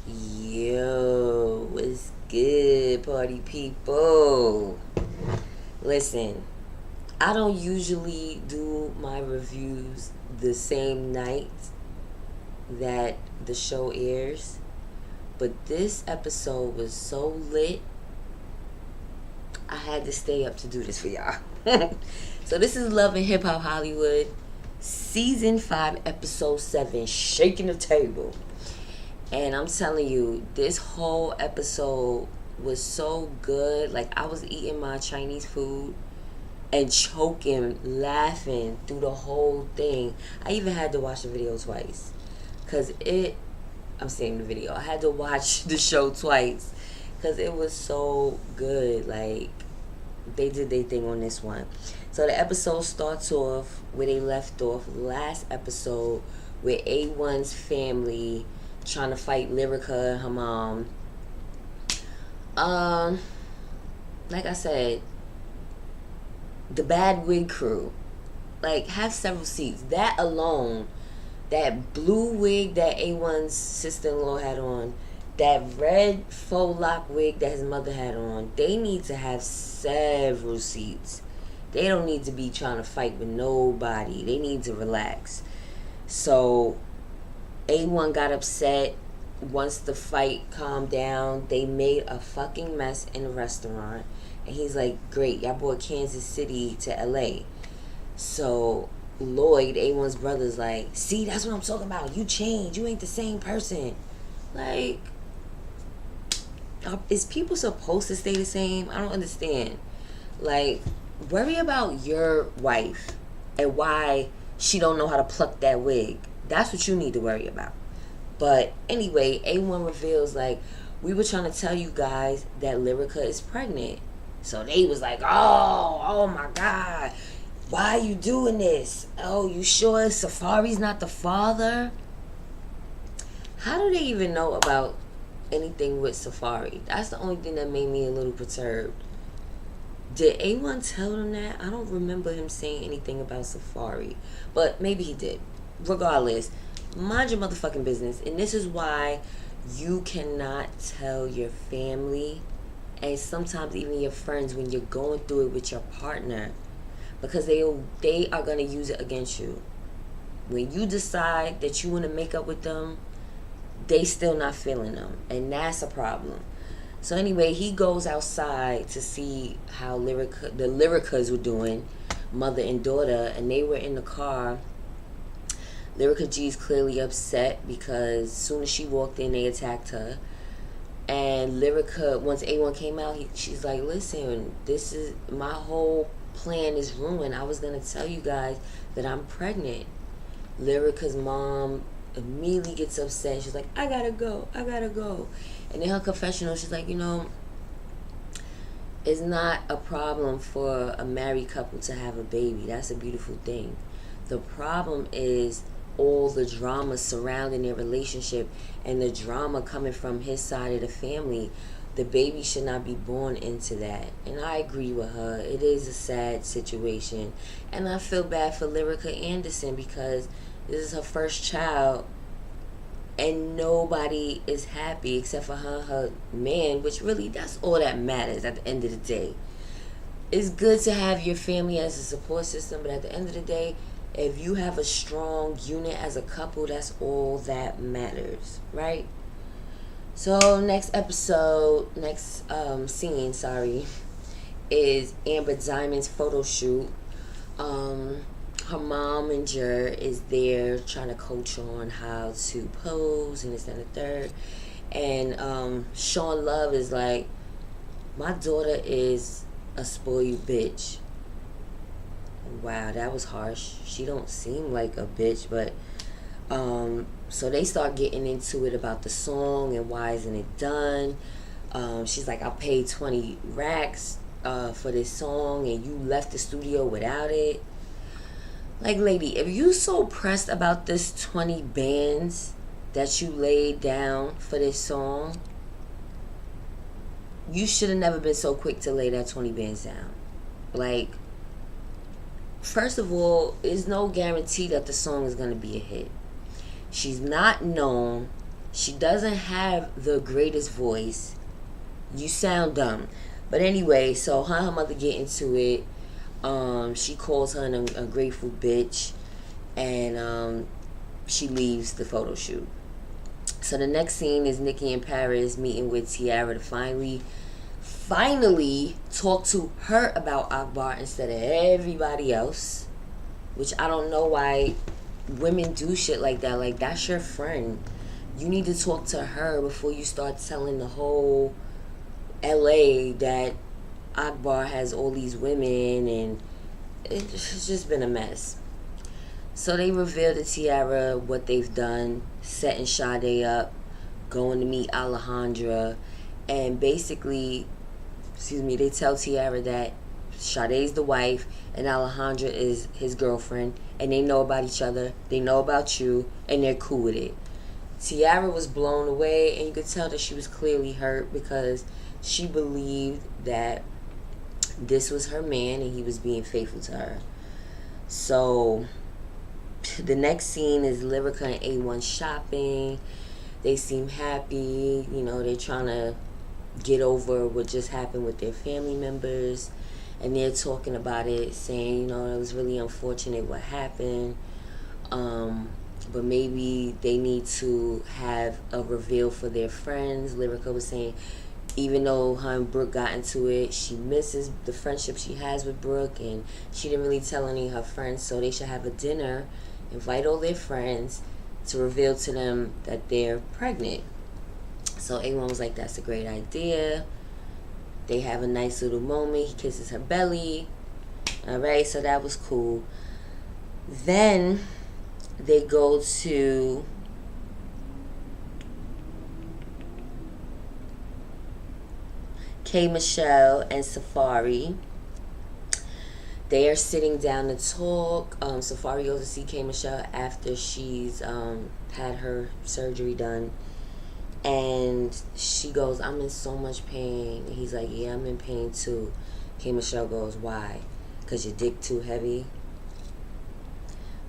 Yo, what's good, party people? Listen, I don't usually do my reviews the same night that the show airs, but this episode was so lit, I had to stay up to do this for y'all. So, this is Love and Hip Hop Hollywood, Season 5, Episode 7, Shaking the Table. And I'm telling you, this whole episode was so good. Like, I was eating my Chinese food and choking, laughing through the whole thing. I even had to watch the video twice. Because I'm saying the video. I had to watch the show twice. Because it was so good. Like, they did their thing on this one. So the episode starts off where they left off last episode with A1's family trying to fight Lyrica and her mom. Like I said, the bad wig crew, like, have several seats. That alone, that blue wig that A1's sister-in-law had on, that red faux lock wig that his mother had on, they need to have several seats. They don't need to be trying to fight with nobody. They need to relax. So A1 got upset. Once the fight calmed down, they made a fucking mess in the restaurant. And he's like, great, y'all brought Kansas City to LA. So Lloyd, A1's brother's like, see, that's what I'm talking about. You changed. You ain't the same person. Like, is people supposed to stay the same? I don't understand. Like, worry about your wife and why she don't know how to pluck that wig. That's what you need to worry about. But anyway, A1 reveals, like, we were trying to tell you guys that Lyrica is pregnant. So they was like, oh my God, why are you doing this? Oh, you sure Safaree's not the father? How do they even know about anything with Safaree? That's the only thing that made me a little perturbed. Did A1 tell them that? I don't remember him saying anything about Safaree. But maybe he did. Regardless, mind your motherfucking business. And this is why you cannot tell your family and sometimes even your friends when you're going through it with your partner, because they are going to use it against you. When you decide that you want to make up with them, they still not feeling them, and that's a problem. So anyway, he goes outside to see how the Lyricas were doing, mother and daughter, and they were in the car. Lyrica G's clearly upset because as soon as she walked in, they attacked her. And Lyrica, once A1 came out, she's like, listen, this is, my whole plan is ruined. I was going to tell you guys that I'm pregnant. Lyrica's mom immediately gets upset. She's like, I gotta go. And in her confessional, she's like, it's not a problem for a married couple to have a baby. That's a beautiful thing. The problem is all the drama surrounding their relationship and the drama coming from his side of the family. The baby should not be born into that. And I agree with her. It is a sad situation. And I feel bad for Lyrica Anderson because this is her first child and nobody is happy except for her man, which really, that's all that matters at the end of the day. It's good to have your family as a support system, but at the end of the day, if you have a strong unit as a couple, that's all that matters, right? So next scene, is Amber Diamond's photo shoot. Her mom and Jer is there trying to coach her on how to pose and this and the third. And Sean Love is like, my daughter is a spoiled bitch. Wow, that was harsh. She don't seem like a bitch, but so they start getting into it about the song and why isn't it done. She's like, I paid 20 racks for this song and you left the studio without it. Like, lady, if you so pressed about this 20 bands that you laid down for this song, you should have never been so quick to lay that 20 bands down. Like, first of all, there's no guarantee that the song is going to be a hit. She's not known. She doesn't have the greatest voice. You sound dumb. But anyway, so her and her mother get into it. She calls her an ungrateful bitch, and she leaves the photo shoot. So the next scene is Nikki in Paris meeting with Teairra to finally talk to her about Akbar instead of everybody else. Which I don't know why women do shit like that. Like, that's your friend. You need to talk to her before you start telling the whole LA that Akbar has all these women, and it's just been a mess. So they reveal to Teairra what they've done, setting Sade up, going to meet Alejandra, and basically, they tell Teairra that Sade's the wife and Alejandra is his girlfriend, and they know about each other, they know about you, and they're cool with it. Teairra was blown away, and you could tell that she was clearly hurt because she believed that this was her man and he was being faithful to her. So the next scene is Lyrica and A-1 shopping. They seem happy. They're trying to get over what just happened with their family members. And they're talking about it, saying, it was really unfortunate what happened. But maybe they need to have a reveal for their friends. Lyrica was saying, even though her and Brooke got into it, she misses the friendship she has with Brooke, and she didn't really tell any of her friends, so they should have a dinner, invite all their friends to reveal to them that they're pregnant. So A1 was like, that's a great idea. They have a nice little moment. He kisses her belly. Alright, so that was cool. Then they go to K. Michelle and Safaree. They are sitting down to talk. Safaree goes to see K. Michelle after she's had her surgery done. And she goes, I'm in so much pain. And he's like, yeah, I'm in pain too. K. Michelle goes, why? Because your dick too heavy?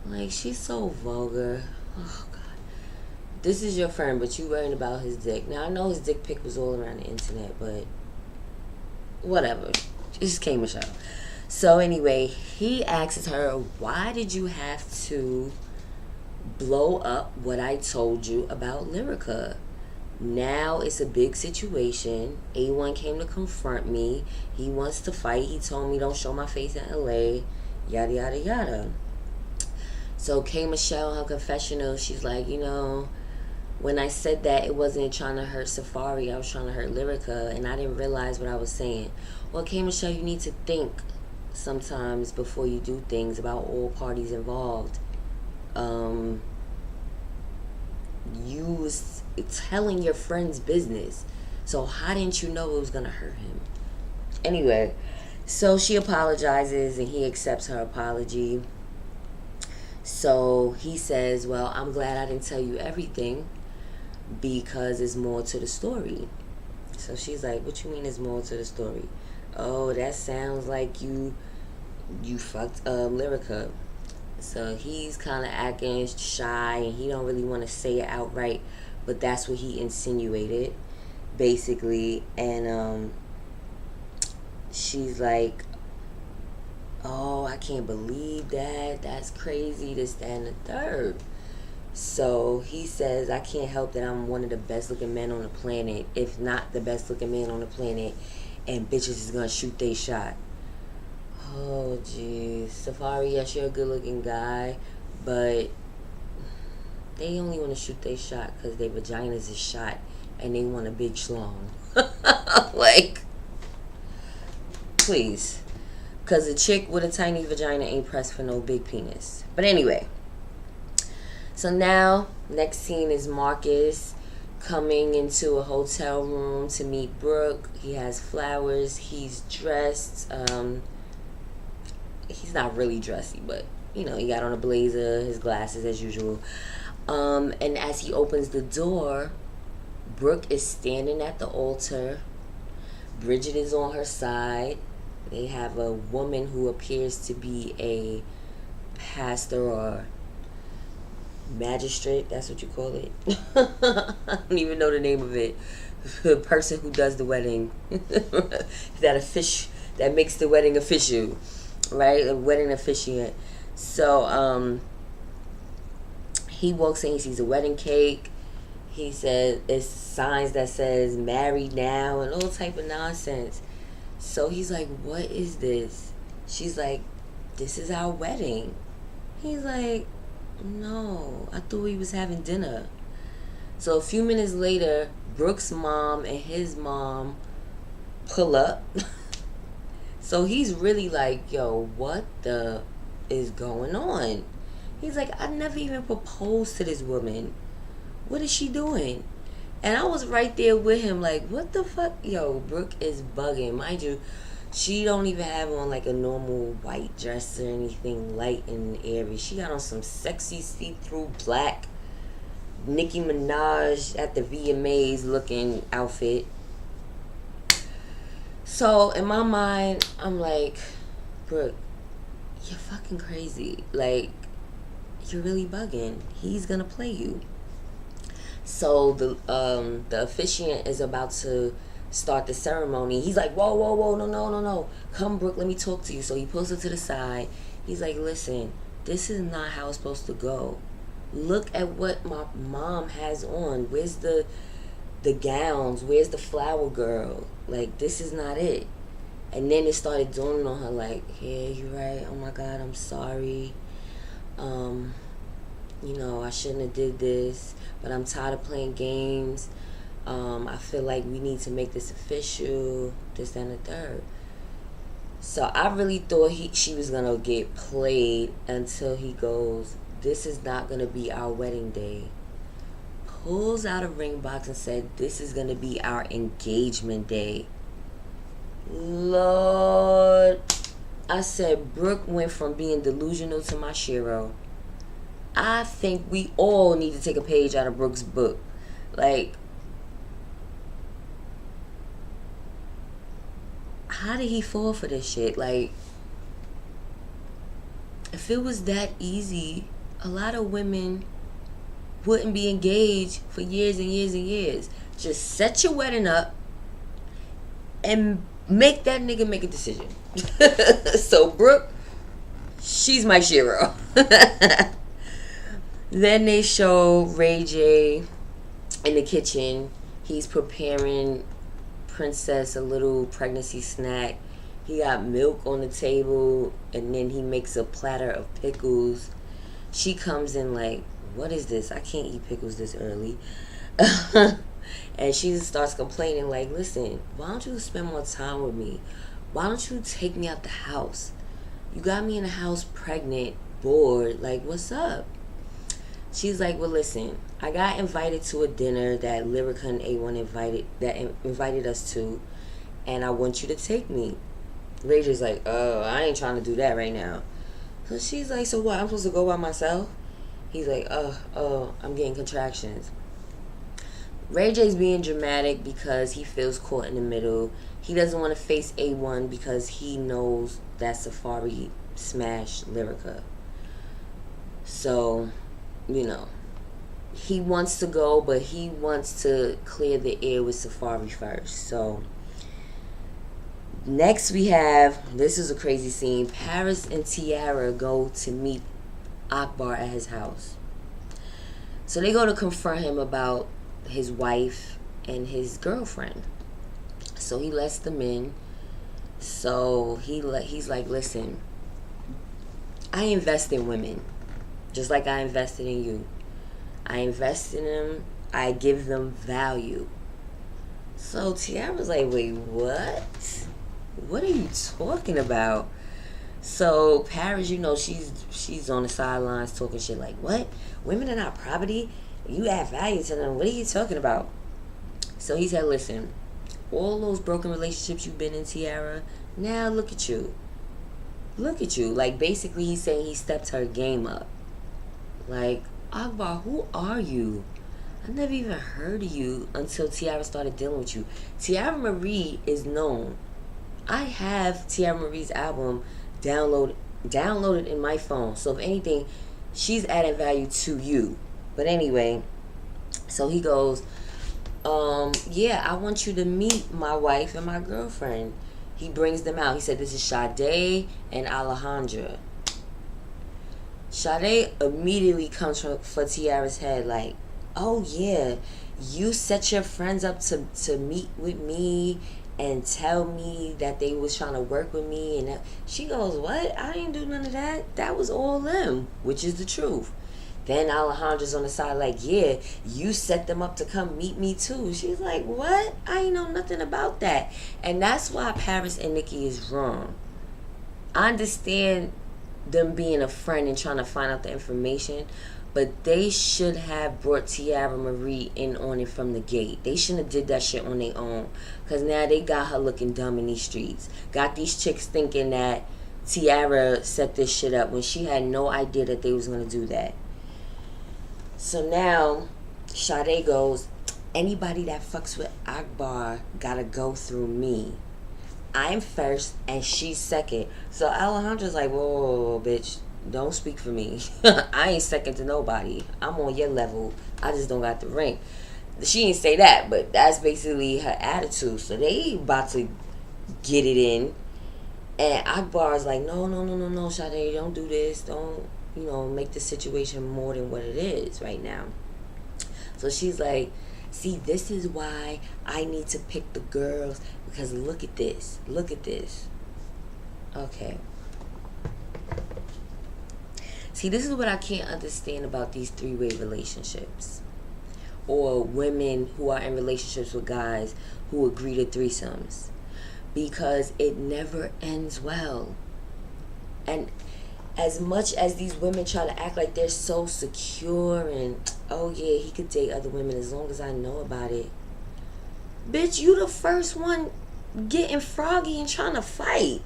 Like, she's so vulgar. Oh, God. This is your friend, but you worrying about his dick. Now, I know his dick pic was all around the internet, but whatever. It's K. Michelle. So, anyway, he asks her, why did you have to blow up what I told you about Lyrica? Now it's a big situation. A1 came to confront me. He wants to fight. He told me don't show my face in LA. Yada, yada, yada. So K. Michelle, her confessional, she's like, when I said that, it wasn't trying to hurt Safaree. I was trying to hurt Lyrica, and I didn't realize what I was saying. Well, K. Michelle, you need to think sometimes before you do things about all parties involved. You was telling your friend's business, so how didn't you know it was gonna hurt him? Anyway, so she apologizes and he accepts her apology. So he says, well, I'm glad I didn't tell you everything because there's more to the story. So she's like, what you mean there's more to the story? Oh, that sounds like you fucked Lyrica. So he's kind of acting shy and he don't really want to say it outright, but that's what he insinuated, basically. And she's like, oh, I can't believe that. That's crazy, this, that, and the third. So he says, I can't help that I'm one of the best looking men on the planet, if not the best looking man on the planet, and bitches is gonna shoot they shot. Oh, jeez. Safaree, yes, you're a good looking guy, but they only want to shoot they shot because their vaginas is shot and they want a big schlong. Like, please. Because a chick with a tiny vagina ain't pressed for no big penis. But anyway. So now, next scene is Marcus coming into a hotel room to meet Brooke. He has flowers. He's dressed. He's not really dressy, but, he got on a blazer, his glasses as usual. And as he opens the door, Brooke is standing at the altar. Bridget is on her side. They have a woman who appears to be a pastor or magistrate, that's what you call it. I don't even know the name of it. The person who does the wedding. That makes the wedding official. Right? A wedding officiant. So, he walks in, he sees a wedding cake. He said it's signs that says married now and all type of nonsense. So he's like, what is this? She's like, this is our wedding. He's like, no, I thought we was having dinner. So a few minutes later, Brooke's mom and his mom pull up. So he's really like, yo, what the is going on? He's like, I never even proposed to this woman. What is she doing? And I was right there with him like, what the fuck? Yo, Brooke is bugging. Mind you, she don't even have on like a normal white dress or anything light and airy. She got on some sexy see-through black Nicki Minaj at the VMAs looking outfit. So in my mind, I'm like, Brooke, you're fucking crazy. Like, you're really bugging. He's gonna play you. So the officiant is about to start the ceremony. He's like, whoa, whoa, whoa, no. Come, Brooke, let me talk to you. So he pulls her to the side. He's like, listen, this is not how it's supposed to go. Look at what my mom has on. Where's the gowns? Where's the flower girl? Like, this is not it. And then it started dawning on her like, yeah, you're right. Oh my God, I'm sorry. I shouldn't have did this, but I'm tired of playing games. I feel like we need to make this official, this, and the third. So I really thought she was going to get played until he goes, this is not going to be our wedding day. Pulls out a ring box and said, this is going to be our engagement day. Lord. I said, Brooke went from being delusional to my shero. I think we all need to take a page out of Brooke's book. Like, how did he fall for this shit? Like, if it was that easy, a lot of women wouldn't be engaged for years and years and years. Just set your wedding up and make that nigga make a decision. So Brooke, she's my shero. Then they show Ray J in the kitchen. He's preparing Princess a little pregnancy snack. He got milk on the table, and then he makes a platter of pickles. She comes in like, what is this? I can't eat pickles this early. And she starts complaining like, listen, why don't you spend more time with me? Why don't you take me out the house? You got me in the house pregnant, bored. Like, what's up? She's like, well, listen, I got invited to a dinner that Lyrica and A-1 invited us to, and I want you to take me. Ray J's like, oh, I ain't trying to do that right now. So she's like, so what, I'm supposed to go by myself? He's like, oh, I'm getting contractions. Ray J's being dramatic because he feels caught in the middle. He doesn't want to face A-1 because he knows that Safaree smashed Lyrica. So, he wants to go, but he wants to clear the air with Safaree first. So, next we have, this is a crazy scene, Paris and Teairra go to meet Akbar at his house. So they go to confront him about his wife and his girlfriend. So he lets them in. So he's like, listen, I invest in women just like I invested in you. I invest in them. I give them value. So Teairra's like, wait, what? What are you talking about? So Paris, she's on the sidelines talking shit like, what? Women are not property? You add value to them. What are you talking about? So he said, listen, all those broken relationships you've been in, Teairra, now look at you. Look at you. Like, basically he's saying he stepped her game up. Like, Akbar, who are you? I never even heard of you until Teairra started dealing with you. Teairra Mari is known. I have Teairra Mari's album downloaded in my phone. So if anything, she's adding value to you. But anyway, so he goes, yeah, I want you to meet my wife and my girlfriend. He brings them out. He said, this is Sade and Alejandra. Sade immediately comes for Teairra's head like, oh yeah, you set your friends up to meet with me and tell me that they was trying to work with me. And she goes, what? I didn't do none of that. That was all them, which is the truth. Then Alejandra's on the side like, yeah, you set them up to come meet me too. She's like, what? I ain't know nothing about that. And that's why Paris and Nikki is wrong. I understand them being a friend and trying to find out the information, but they should have brought Teairra Mari in on it from the gate. They shouldn't have did that shit on their own, because now they got her looking dumb in these streets. Got these chicks thinking that Teairra set this shit up when she had no idea that they was going to do that. So now Sade goes, anybody that fucks with Akbar gotta go through me. I'm first and she's second. So Alejandra's like, whoa, bitch, don't speak for me. I ain't second to nobody. I'm on your level. I just don't got the ring. She didn't say that, but that's basically her attitude. So they about to get it in. And Akbar's like, no, Sade, don't do this. Don't, make the situation more than what it is right now. So she's like, see, this is why I need to pick the girls, because look at this. Okay. See, this is what I can't understand about these three-way relationships, or women who are in relationships with guys who agree to threesomes, because it never ends well. And as much as these women try to act like they're so secure and, oh yeah, he could date other women as long as I know about it. Bitch, you the first one getting froggy and trying to fight.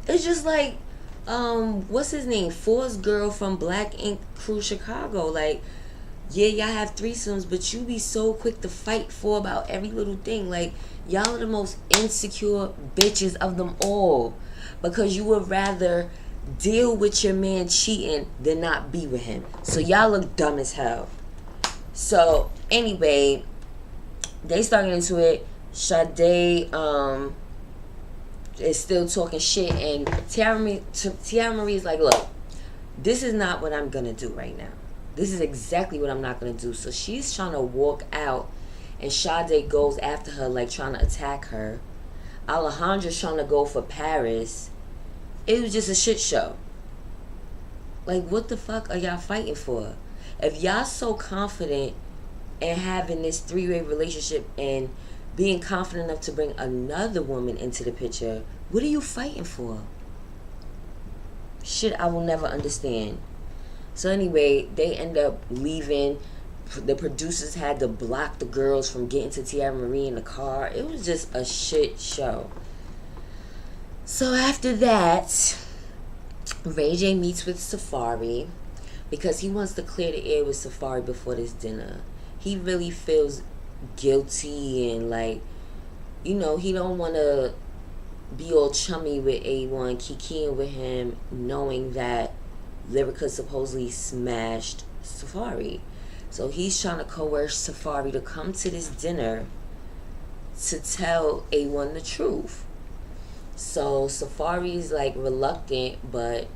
It's just like, what's his name? Forrest girl from Black Ink Crew Chicago. Like, yeah, y'all have threesomes, but you be so quick to fight for about every little thing. Like, y'all are the most insecure bitches of them all, because you would rather deal with your man cheating than not be with him. So y'all look dumb as hell. So anyway, they start getting into it. Sade is still talking shit, and Teairra Mari is like, look, this is not what I'm gonna do right now. This is exactly what I'm not gonna do. So she's trying to walk out, and Sade goes after her, like trying to attack her. Alejandra's trying to go for Paris. It was just a shit show. Like, what the fuck are y'all fighting for? If y'all so confident in having this three-way relationship and being confident enough to bring another woman into the picture, what are you fighting for? Shit I will never understand. So anyway, they end up leaving. The producers had to block the girls from getting to Teairra Mari in the car. It was just a shit show. So after that, Ray J meets with Safaree because he wants to clear the air with Safaree before this dinner. He really feels guilty and like, he don't want to be all chummy with A-1, kikiing with him, knowing that Lyrica supposedly smashed Safaree. So he's trying to coerce Safaree to come to this dinner to tell A-1 the truth. So Safaree's like reluctant, but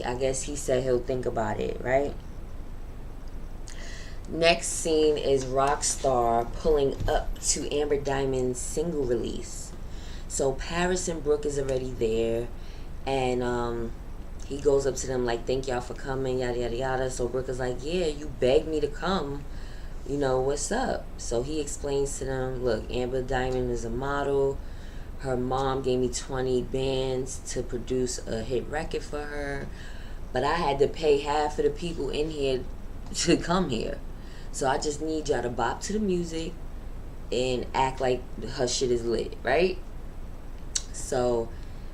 I guess he said he'll think about it, right? Next scene is Rockstar pulling up to Amber Diamond's single release. So Paris and Brooke is already there, and he goes up to them like, thank y'all for coming, yada yada yada. So Brooke is like, yeah, you begged me to come, what's up? So he explains to them, look, Amber Diamond is a model. Her mom gave me 20 bands to produce a hit record for her, but I had to pay half of the people in here to come here. So I just need y'all to bop to the music and act like her shit is lit, right? So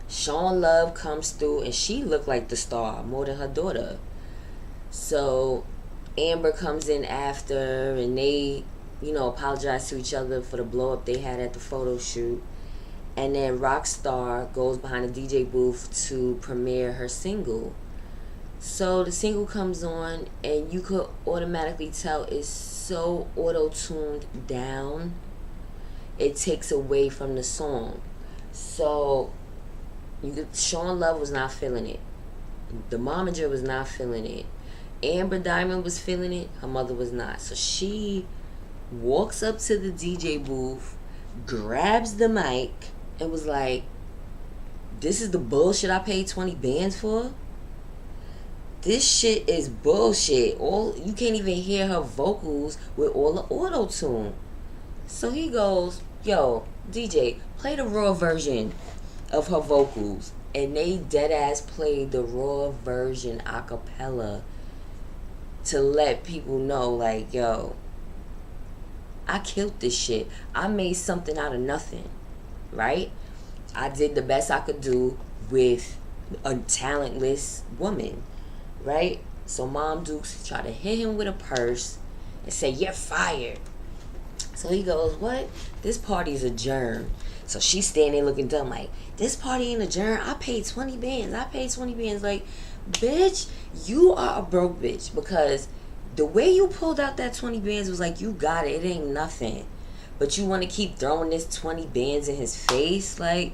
Sean Love comes through, and she looked like the star more than her daughter. So Amber comes in after, and they, apologize to each other for the blow up they had at the photo shoot. And then Rockstar goes behind the DJ booth to premiere her single. So the single comes on, and you could automatically tell it's so auto-tuned down. It takes away from the song. So Sean Love was not feeling it. The momager was not feeling it. Amber Diamond was feeling it. Her mother was not. So she walks up to the DJ booth, grabs the mic, and was like, "This is the bullshit I paid 20 bands for? This shit is bullshit. You can't even hear her vocals with all the auto-tune." So he goes, "Yo, DJ, play the raw version of her vocals." And they dead ass played the raw version a cappella to let people know, like, yo, I killed this shit. I made something out of nothing, right? I did the best I could do with a talentless woman, right? So Mom Dukes tried to hit him with a purse and say, "You're fired." So he goes, "What? This party's adjourned." So she's standing there looking dumb like, "This party ain't adjourned. I paid 20 bands. I paid 20 bands. Like, bitch, you are a broke bitch, because the way you pulled out that 20 bands was like, you got it. It ain't nothing. But you want to keep throwing this 20 bands in his face? Like,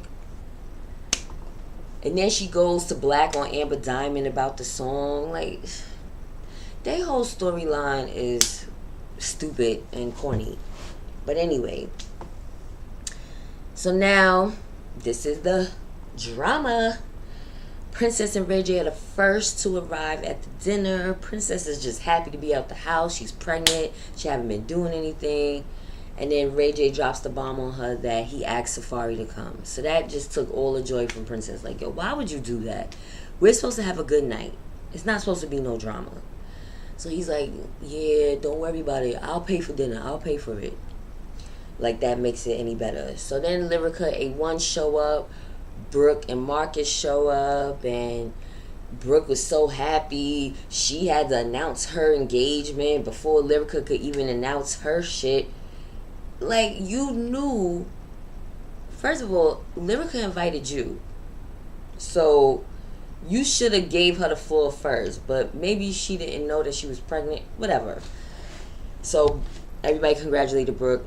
and then she goes to black on Amber Diamond about the song. Like, their whole storyline is stupid and corny. But anyway, so now this is the drama. Princess and Ray J are the first to arrive at the dinner. Princess is just happy to be out the house. She's pregnant. She haven't been doing anything. And then Ray J drops the bomb on her that he asked Safaree to come. So that just took all the joy from Princess. Like, yo, why would you do that? We're supposed to have a good night. It's not supposed to be no drama. So he's like, "Yeah, don't worry about it. I'll pay for dinner. I'll pay for it." Like, that makes it any better. So then Lyrica A-1 show up. Brooke and Marcus show up. And Brooke was so happy. She had to announce her engagement before Lyrica could even announce her shit. Like, you knew. First of all, Lyrica invited you. So you should have gave her the floor first. But maybe she didn't know that she was pregnant. Whatever. So everybody congratulated Brooke.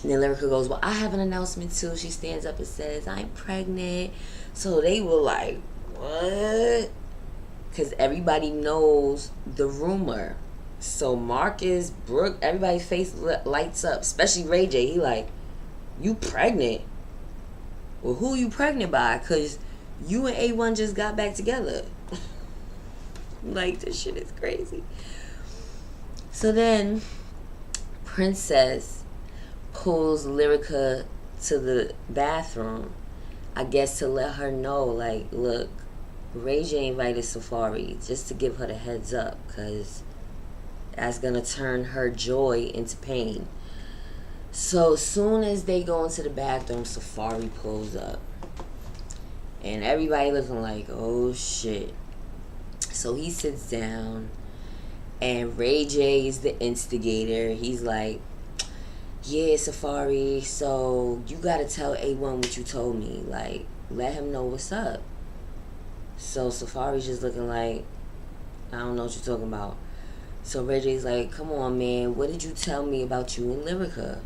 And then Lyrica goes, "Well, I have an announcement too." She stands up and says, "I'm pregnant." So they were like, what? Because everybody knows the rumor. So Marcus, Brooke, everybody's face lights up. Especially Ray J. He like, "You pregnant? Well, who you pregnant by? Because you and A1 just got back together." Like, this shit is crazy. So then Princess pulls Lyrica to the bathroom, I guess to let her know, like, look, Ray J invited Safaree, just to give her the heads up, because that's going to turn her joy into pain. So as soon as they go into the bathroom, Safaree pulls up. And everybody looking like, oh shit. So he sits down, and Ray J is the instigator. He's like, "Yeah, Safaree, so you gotta tell A1 what you told me. Like, let him know what's up." So Safaree's just looking like, "I don't know what you're talking about." So Ray J's like, "Come on, man, what did you tell me about you and Lyrica?"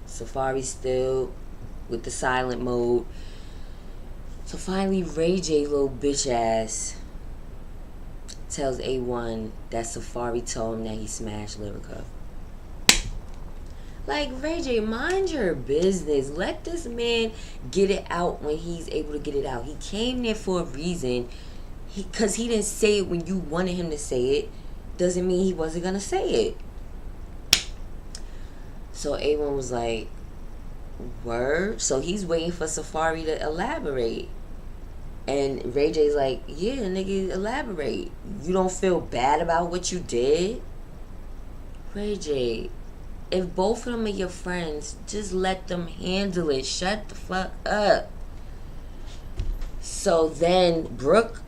Safaree's still with the silent mode. So finally, Ray J, little bitch ass, tells A1 that Safaree told him that he smashed Lyrica. Like, Ray J, mind your business. Let this man get it out when he's able to get it out. He came there for a reason. Because he didn't say it when you wanted him to say it, doesn't mean he wasn't going to say it. So A1 was like, word? So he's waiting for Safaree to elaborate. And Ray J's like, yeah, nigga, elaborate. You don't feel bad about what you did? Ray J, if both of them are your friends, just let them handle it. Shut the fuck up. So then Brooke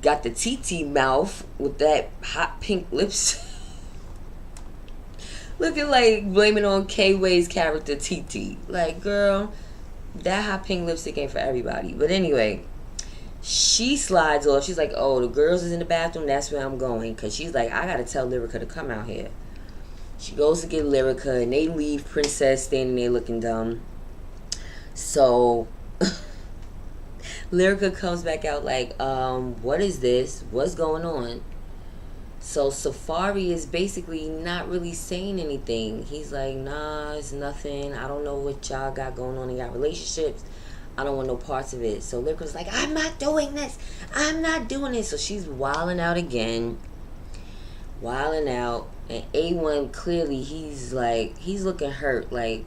got the TT mouth with that hot pink lips. Looking like blaming on K-Way's character TT. Like, girl, that hot pink lipstick ain't for everybody. But anyway, She slides off. She's like, oh, the girls is in the bathroom. That's where I'm going. Because she's like, I got to tell Lyrica to come out here. She goes to get Lyrica, and they leave Princess standing there looking dumb. So Lyrica comes back out like, what is this? What's going on? So Safaree is basically not really saying anything. He's like, nah, it's nothing. I don't know what y'all got going on in y'all relationships. I don't want no parts of it. So Lyrica's like, I'm not doing this. I'm not doing this. So she's wilding out again. Wilding out. And A-1 clearly, he's looking hurt. Like,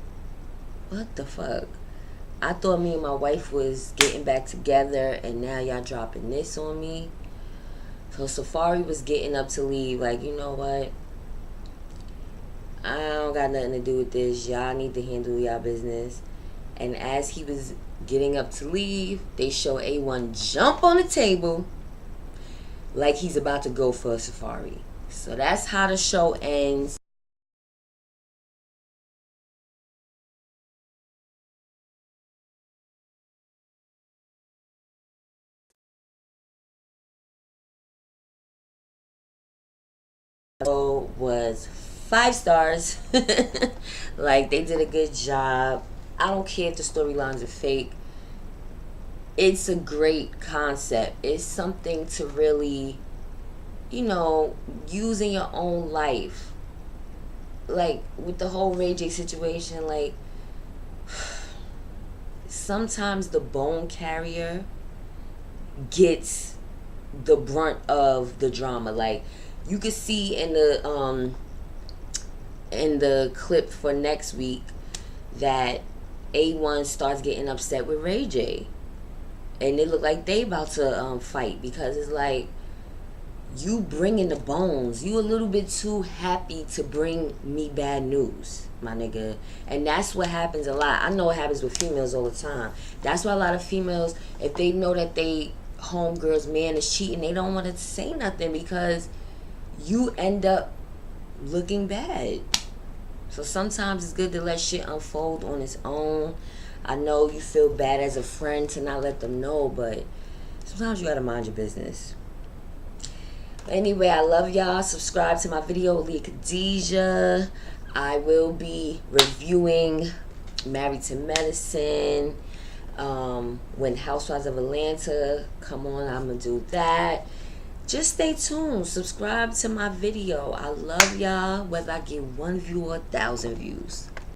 what the fuck? I thought me and my wife was getting back together, and now y'all dropping this on me. So Safaree was getting up to leave, like, you know what? I don't got nothing to do with this. Y'all need to handle y'all business. And as he was getting up to leave, they show A-1 jump on the table like he's about to go for Safaree. So that's how the show ends. Was 5 stars. Like, they did a good job. I don't care if the storylines are fake. It's a great concept. It's something to really, use in your own life. Like, with the whole Ray J situation, like, sometimes the bone carrier gets the brunt of the drama. Like, you could see in the clip for next week that A-1 starts getting upset with Ray J, and it look like they about to fight, because it's like, you bringing the bones. You a little bit too happy to bring me bad news, my nigga. And that's what happens a lot. I know it happens with females all the time. That's why a lot of females, if they know that they homegirl's man is cheating, they don't want to say nothing, because you end up looking bad. So sometimes it's good to let shit unfold on its own. I know you feel bad as a friend to not let them know, but sometimes you gotta mind your business. But anyway, I love y'all. Subscribe to my video, Lyrica. I will be reviewing Married to Medicine. When Housewives of Atlanta come on, I'm gonna do that. Just stay tuned. Subscribe to my video. I love y'all, whether I get 1 view or 1,000 views.